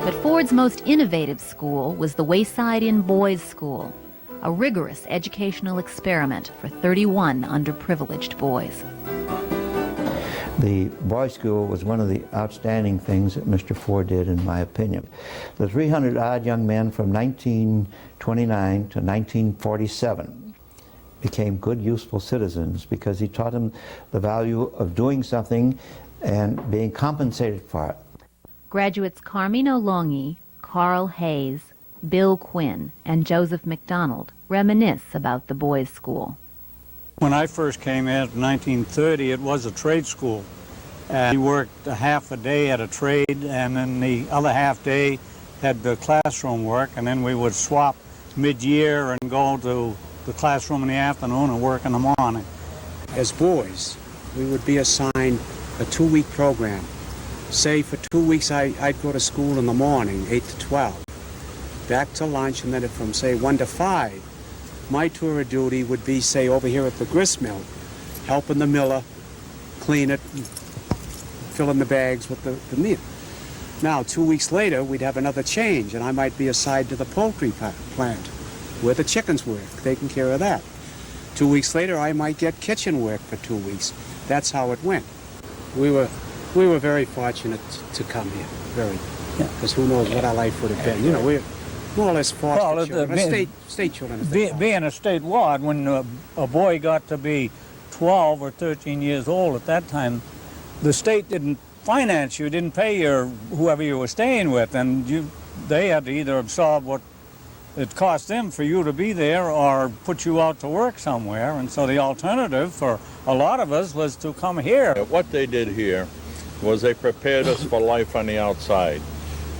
But Ford's most innovative school was the Wayside Inn Boys' School, a rigorous educational experiment for 31 underprivileged boys. The boys' school was one of the outstanding things that Mr. Ford did, in my opinion. The 300-odd young men from 1929 to 1947 became good, useful citizens because he taught them the value of doing something and being compensated for it. Graduates Carmino Longi, Carl Hayes, Bill Quinn, and Joseph McDonald reminisce about the boys' school. When I first came in 1930, it was a trade school. We worked a half a day at a trade, and then the other half day had the classroom work, and then we would swap mid-year and go to the classroom in the afternoon and work in the morning. As boys, we would be assigned a 2-week program. Say for 2 weeks I'd go to school in the morning, 8 to 12, back to lunch, and then from say 1 to 5, my tour of duty would be, say, over here at the grist mill, helping the miller clean it, and fill in the bags with the meat. Now, 2 weeks later, we'd have another change, and I might be assigned to the poultry plant, where the chickens work, taking care of that. 2 weeks later, I might get kitchen work for 2 weeks. That's how it went. We were very fortunate to come here, very, because who knows what our life would have been. You know, we're more or less foster children, state children. Being a state ward, when a boy got to be 12 or 13 years old at that time, the state didn't finance you, didn't pay your whoever you were staying with, and they had to either absorb what it cost them for you to be there or put you out to work somewhere. And so the alternative for a lot of us was to come here. What they did here was they prepared us for life on the outside.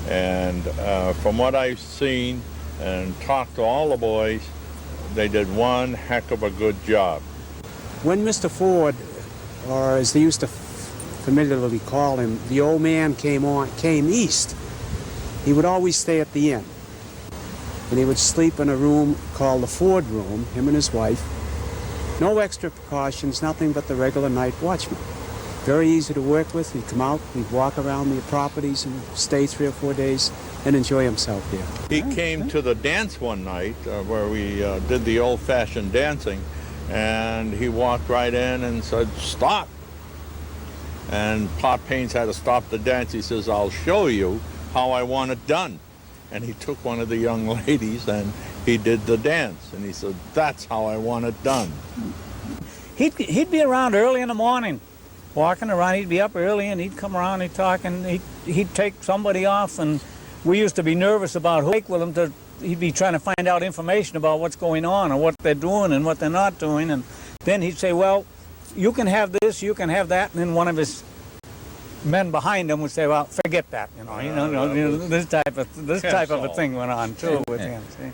And from what I've seen and talked to all the boys, they did one heck of a good job. When Mr. Ford, or as they used to familiarly call him, the old man came east, he would always stay at the inn. And he would sleep in a room called the Ford room, him and his wife. No extra precautions, nothing but the regular night watchman. Very easy to work with. He'd come out, he'd walk around the properties and stay 3 or 4 days and enjoy himself there. He came to the dance one night where we did the old-fashioned dancing, and he walked right in and said, "Stop." And Pop Paines had to stop the dance. He says, "I'll show you how I want it done." And he took one of the young ladies and he did the dance. And he said, "That's how I want it done." He'd be around early in the morning, walking around. He'd be up early and he'd come around, he'd talk, and he'd take somebody off. And we used to be nervous about who with him. He'd be trying to find out information about what's going on or what they're doing and what they're not doing. And then he'd say, "Well, you can have this, you can have that." And then one of his men behind him would say, "Well, forget that." This type of a thing went on too with him. See?